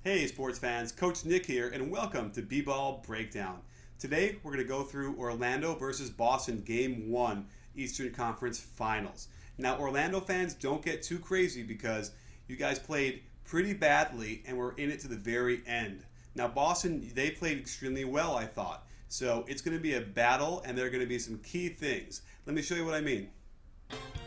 Hey sports fans, Coach Nick here, and welcome to B-Ball Breakdown. Today we're going to go through Orlando versus Boston Game 1 Eastern Conference Finals. Now Orlando fans, don't get too crazy because you guys played pretty badly and were in it to the very end. Now Boston, they played extremely well, I thought. So it's going to be a battle and there are going to be some key things. Let me show you what I mean.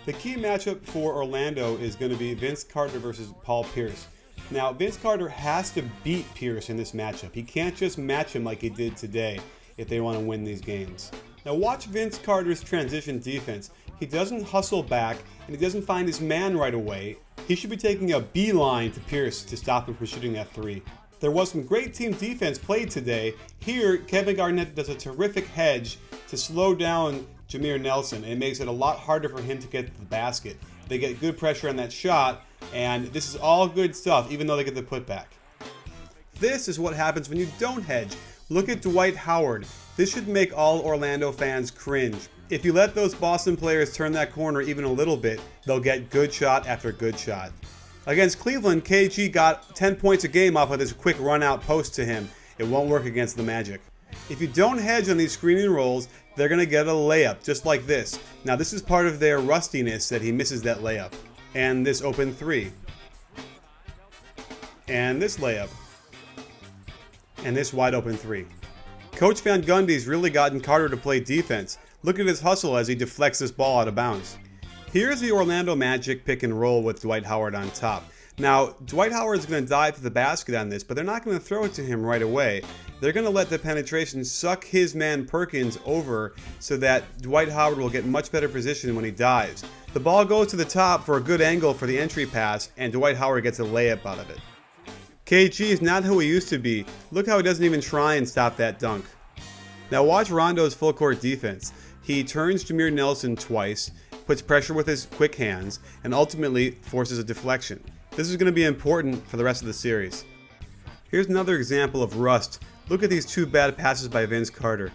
The key matchup for Orlando is going to be Vince Carter versus Paul Pierce. Now, Vince Carter has to beat Pierce in this matchup. He can't just match him like he did today if they want to win these games. Now, watch Vince Carter's transition defense. He doesn't hustle back, and he doesn't find his man right away. He should be taking a beeline to Pierce to stop him from shooting that three. There was some great team defense played today. Here, Kevin Garnett does a terrific hedge to slow down Jameer Nelson, and it makes it a lot harder for him to get to the basket. They get good pressure on that shot, and this is all good stuff, even though they get the putback. This is what happens when you don't hedge. Look at Dwight Howard. This should make all Orlando fans cringe. If you let those Boston players turn that corner even a little bit, they'll get good shot after good shot. Against Cleveland, KG got 10 points a game off of this quick run-out post to him. It won't work against the Magic. If you don't hedge on these screening rolls, they're going to get a layup, just like this. Now, this is part of their rustiness that he misses that layup. And this open three. And this layup. And this wide open three. Coach Van Gundy's really gotten Carter to play defense. Look at his hustle as he deflects this ball out of bounds. Here's the Orlando Magic pick and roll with Dwight Howard on top. Now, Dwight Howard's going to dive to the basket on this, but they're not going to throw it to him right away. They're going to let the penetration suck his man Perkins over so that Dwight Howard will get much better position when he dives. The ball goes to the top for a good angle for the entry pass, and Dwight Howard gets a layup out of it. KG is not who he used to be. Look how he doesn't even try and stop that dunk. Now watch Rondo's full court defense. He turns Jameer Nelson twice, puts pressure with his quick hands, and ultimately forces a deflection. This is going to be important for the rest of the series. Here's another example of rust. Look at these two bad passes by Vince Carter.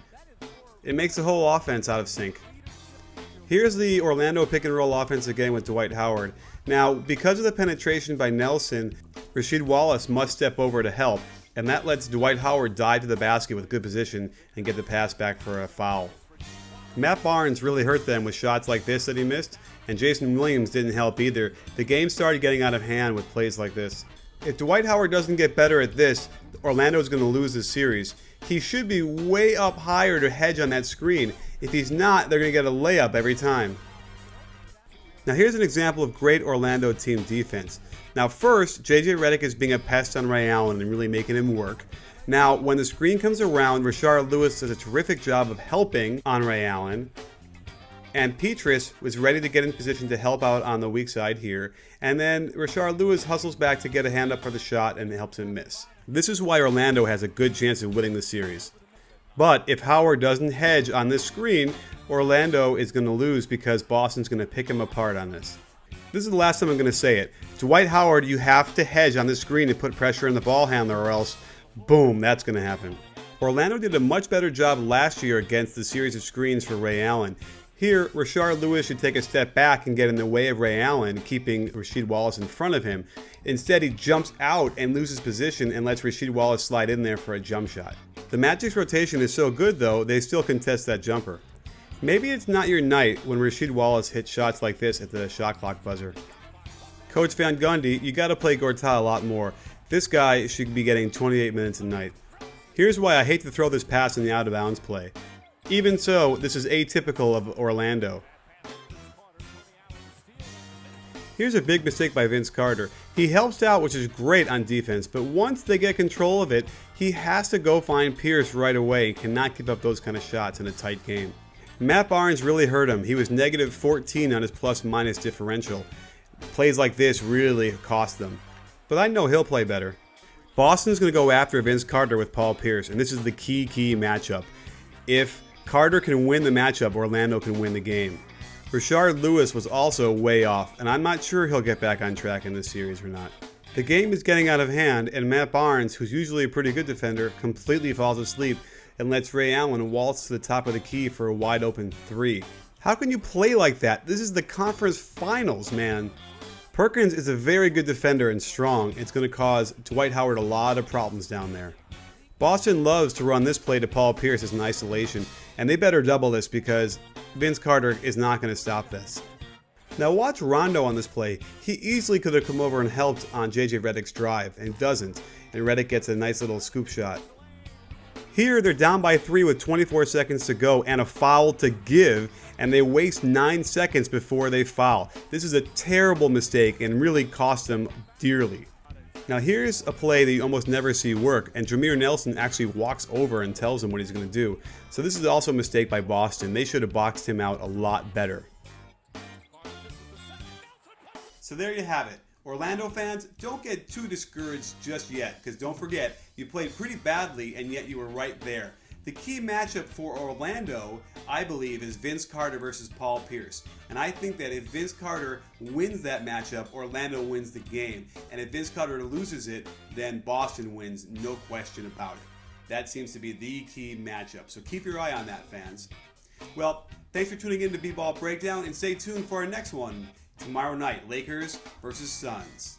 It makes the whole offense out of sync. Here's the Orlando pick and roll offense again with Dwight Howard. Now, because of the penetration by Nelson, Rasheed Wallace must step over to help, and that lets Dwight Howard dive to the basket with good position and get the pass back for a foul. Matt Barnes really hurt them with shots like this that he missed, and Jason Williams didn't help either. The game started getting out of hand with plays like this. If Dwight Howard doesn't get better at this, Orlando is going to lose this series. He should be way up higher to hedge on that screen. If he's not, they're going to get a layup every time. Now here's an example of great Orlando team defense. Now first, JJ Redick is being a pest on Ray Allen and really making him work. Now when the screen comes around, Rashard Lewis does a terrific job of helping on Ray Allen. And Petrus was ready to get in position to help out on the weak side here. And then Rashard Lewis hustles back to get a hand up for the shot and helps him miss. This is why Orlando has a good chance of winning the series. But if Howard doesn't hedge on this screen, Orlando is going to lose because Boston's going to pick him apart on this. This is the last time I'm going to say it. Dwight Howard, you have to hedge on this screen and put pressure on the ball handler or else, boom, that's going to happen. Orlando did a much better job last year against the series of screens for Ray Allen. Here, Rashard Lewis should take a step back and get in the way of Ray Allen, keeping Rasheed Wallace in front of him. Instead, he jumps out and loses position and lets Rasheed Wallace slide in there for a jump shot. The Magic's rotation is so good, though, they still contest that jumper. Maybe it's not your night when Rasheed Wallace hits shots like this at the shot clock buzzer. Coach Van Gundy, you got to play Gortat a lot more. This guy should be getting 28 minutes a night. Here's why I hate to throw this pass in the out-of-bounds play. Even so, this is atypical of Orlando. Here's a big mistake by Vince Carter. He helps out, which is great on defense, but once they get control of it, he has to go find Pierce right away and cannot keep up those kind of shots in a tight game. Matt Barnes really hurt him. He was negative 14 on his plus-minus differential. Plays like this really cost them. But I know he'll play better. Boston's going to go after Vince Carter with Paul Pierce, and this is the key matchup. If Carter can win the matchup, Orlando can win the game. Rashard Lewis was also way off, and I'm not sure he'll get back on track in this series or not. The game is getting out of hand, and Matt Barnes, who's usually a pretty good defender, completely falls asleep and lets Ray Allen waltz to the top of the key for a wide open three. How can you play like that? This is the conference finals, man. Perkins is a very good defender and strong. It's going to cause Dwight Howard a lot of problems down there. Boston loves to run this play to Paul Pierce as an isolation, and they better double this because Vince Carter is not going to stop this. Now watch Rondo on this play. He easily could have come over and helped on JJ Redick's drive, and doesn't, and Redick gets a nice little scoop shot. Here they're down by 3 with 24 seconds to go and a foul to give, and they waste 9 seconds before they foul. This is a terrible mistake and really cost them dearly. Now here's a play that you almost never see work, and Jameer Nelson actually walks over and tells him what he's going to do. So this is also a mistake by Boston. They should have boxed him out a lot better. So there you have it. Orlando fans, don't get too discouraged just yet, because don't forget, you played pretty badly and yet you were right there. The key matchup for Orlando, I believe, is Vince Carter versus Paul Pierce. And I think that if Vince Carter wins that matchup, Orlando wins the game. And if Vince Carter loses it, then Boston wins, no question about it. That seems to be the key matchup. So keep your eye on that, fans. Well, thanks for tuning in to B-Ball Breakdown, and stay tuned for our next one tomorrow night, Lakers versus Suns.